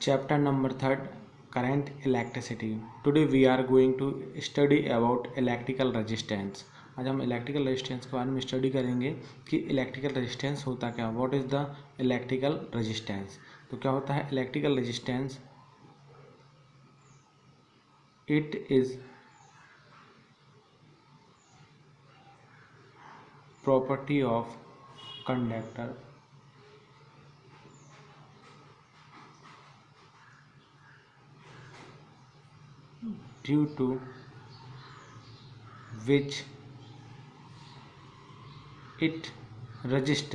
Chapter number 3, Current Electricity. Today we are going to study about electrical resistance. आज हम electrical resistance के बारे में स्टडी करेंगे कि इलेक्ट्रिकल रेजिस्टेंस होता क्या, what is the electrical resistance. तो क्या होता है electrical resistance? It is property of conductor due to which it resists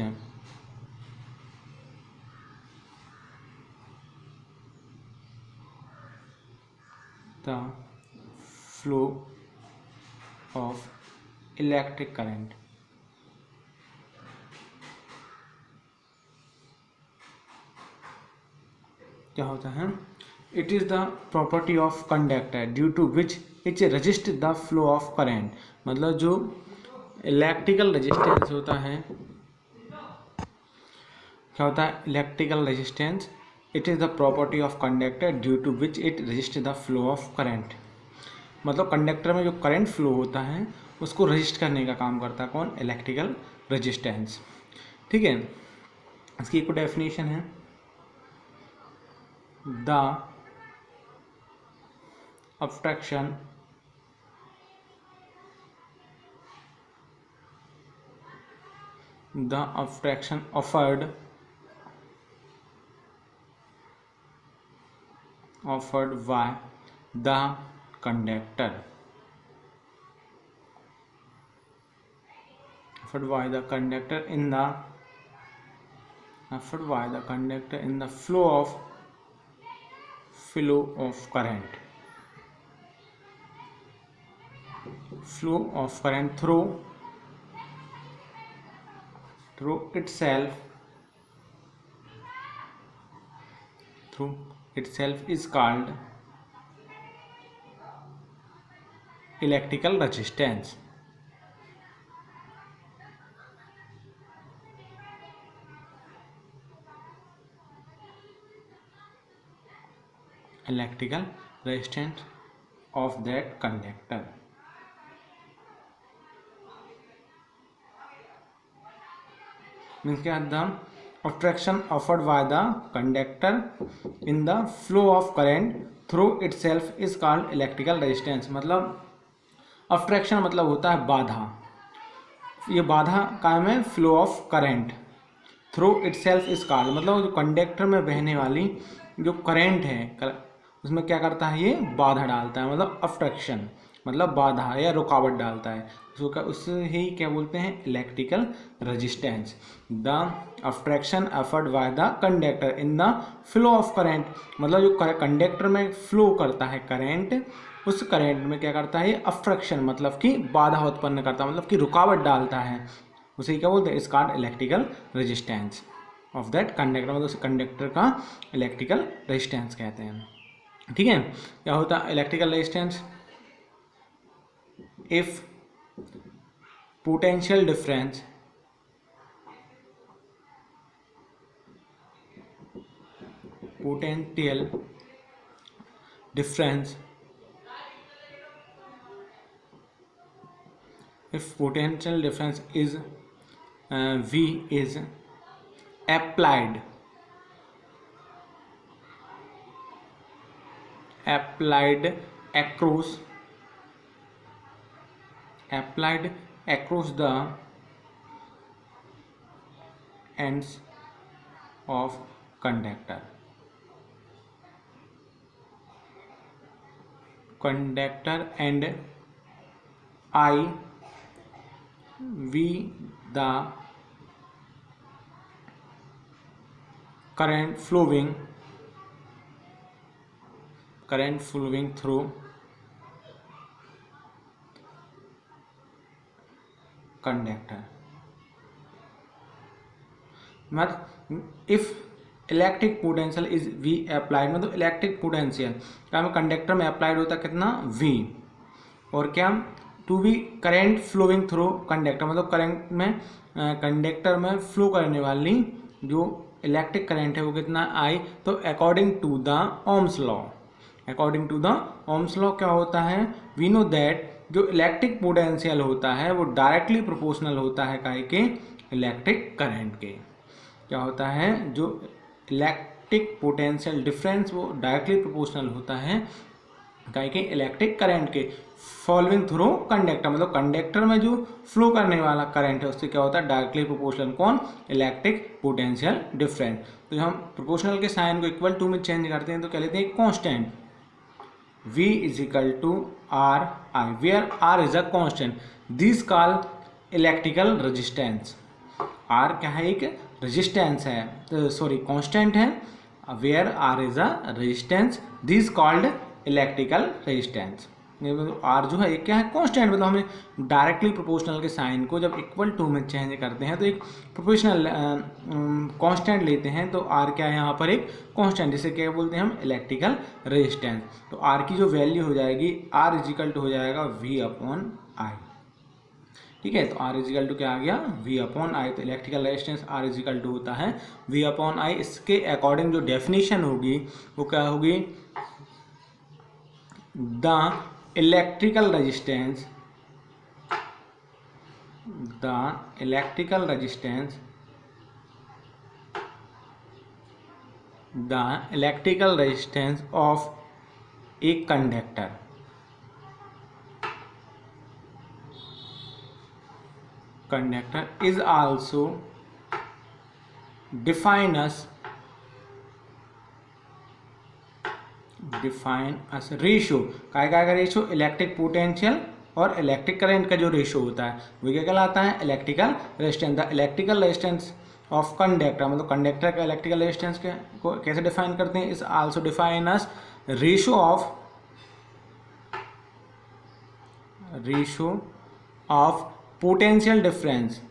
the flow of electric current. क्या होता है? It is the property of conductor due to which it resist the flow of current. मतलब जो electrical resistance होता है, क्या होता है electrical resistance? It is the property of conductor due to which it resist the flow of current. मतलब conductor में जो करंट फ्लो होता है उसको रजिस्ट करने का काम करता है कौन? Electrical resistance. ठीक है, इसकी एक डेफिनेशन है, the abstraction offered by the conductor in the flow of current through itself is called electrical resistance. Electrical resistance of that conductor. Means क्या? the obstruction offered by the conductor in the flow of current through itself is called electrical resistance. मतलब obstruction मतलब होता है बाधा. ये बाधा काम है flow of current. Through itself is called मतलब जो कंडक्टर में बहने वाली जो करंट है उसमें क्या करता है? ये बाधा डालता है. मतलब obstruction मतलब बाधा या रुकावट डालता है. उससे ही क्या बोलते हैं? Electrical resistance. The obstruction offered by the conductor in the flow of current. मतलब जो कंडक्टर में फ्लो करता है करंट, उस करंट में क्या करता है? ये ऑब्स्ट्रक्शन मतलब कि बाधा उत्पन्न करता है, मतलब कि रुकावट डालता है. उसे क्या बोलते हैं? इस called electrical resistance of that conductor. मतलब उस कंडक्टर का इलेक्ट्रिकल रेजिस्टेंस कहते हैं. ठीक है, क्या होता है electrical resistance? if potential difference is V is applied across the ends of conductor and I V the current flowing through conductor. मतलब if electric potential is V applied, मतलब इलेक्ट्रिक पोटेंशियल क्या में कंडक्टर में applied होता है कितना? V. और क्या? To be current flowing through conductor, मतलब करंट में कंडक्टर में फ्लो करने वाली जो इलेक्ट्रिक करंट है वो कितना I, तो according to the Ohm's law, according to the Ohm's law क्या होता है, वी नो दैट जो इलेक्ट्रिक पोटेंशियल होता है वो डायरेक्टली प्रोपोर्शनल होता है काहे के, इलेक्ट्रिक करंट के। क्या होता है, जो इलेक्ट्रिक पोटेंशियल डिफरेंस वो डायरेक्टली प्रोपोर्शनल होता है काहे के, इलेक्ट्रिक करंट के, फॉलोइंग थ्रू कंडक्टर, मतलब कंडक्टर में जो फ्लो करने वाला करंट है उससे क्या होता है, डायरेक्टली प्रोपोर्शनल, कौन, इलेक्ट्रिक पोटेंशियल डिफरेंस। तो हम प्रोपोर्शनल के साइन को इक्वल टू में चेंज करते हैं तो कह लेते हैं constant V is equal to R I, where R is a constant. This call electrical resistance. R क्या है, एक रेजिस्टेंस है, तो सॉरी कांस्टेंट है, where R is a resistance, this called electrical resistance. R जो है एक क्या है, कांस्टेंट, मतलब हमें डायरेक्टली प्रोपोर्शनल के साइन को जब इक्वल टू में चेंज करते हैं तो एक प्रोपोर्शनल कांस्टेंट लेते हैं, तो R क्या है यहाँ पर, एक कांस्टेंट, जिसे क्या बोलते हैं हम, इलेक्ट्रिकल रेजिस्टेंस। तो R की जो वैल्यू हो जाएगी, R इजिकल टू हो जाएगा V/I, ठीक है। तो R इजिकल टू क्या आ गया, V/I, तो electrical resistance R equal to होता है V/I। इसके अकॉर्डिंग जो डेफिनेशन होगी वो क्या होगी, the electrical resistance of a conductor is also defined as ratio, काय का रेशियो, इलेक्ट्रिक पोटेंशियल और इलेक्ट्रिक करंट का जो रेशियो होता है वो क्या कहलाता है, electrical resistance. The electrical resistance of conductor, मतलब कंडक्टर का इलेक्ट्रिकल रेजिस्टेंस को कैसे डिफाइन करते हैं, is also define as ratio of potential difference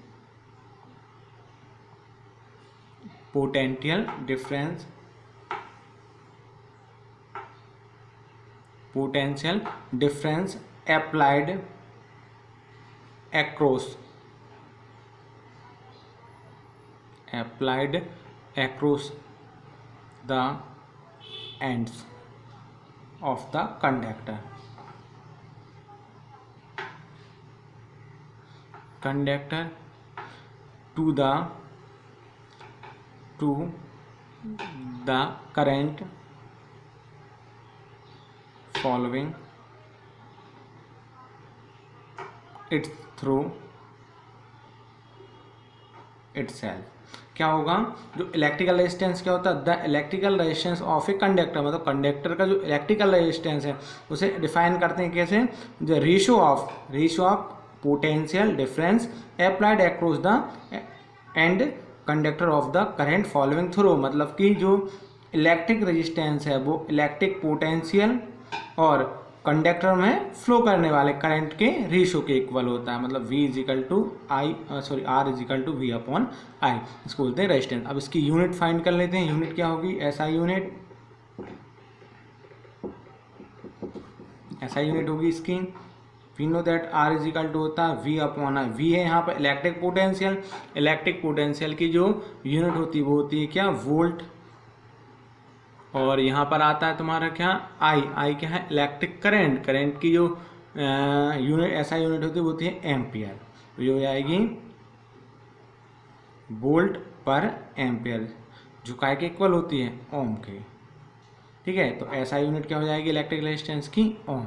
applied across the ends of the conductor to the current following it through itself। क्या होगा, जो electrical resistance क्या होता है, the electrical resistance of a conductor, मतलब conductor का जो electrical resistance है उसे डिफाइन करते हैं कैसे, the ratio of potential difference applied across the end conductor of the current following through, मतलब कि जो इलेक्ट्रिक रेजिस्टेंस है वो इलेक्ट्रिक पोटेंशियल और कंडक्टर में फ्लो करने वाले करंट के रेशियो के इक्वल होता है, मतलब R इजिकल टू V/I, इसको बोलते हैं रेजिस्टेंस। अब इसकी यूनिट फाइंड कर लेते हैं, यूनिट क्या होगी, SI यूनिट होगी इसकी। We know that R equal to होता है V/I। V है यहाँ पर इलेक्ट्रिक पोटेंशियल की जो यूनिट होती है वो होती है क्या, वोल्ट, और यहाँ पर आता है तुम्हारा क्या, I क्या है, इलेक्ट्रिक करंट की जो यूनिट SI यूनिट होती है वो होती है एम्पियर, तो ये हो जाएगी वोल्ट पर एम्पियर, जो काय के इक्वल होती है, ओम के, ठीक है। तो SI यूनिट क्या हो जाएगी, इलेक्ट्रिक रेजिस्टेंस की, ओम।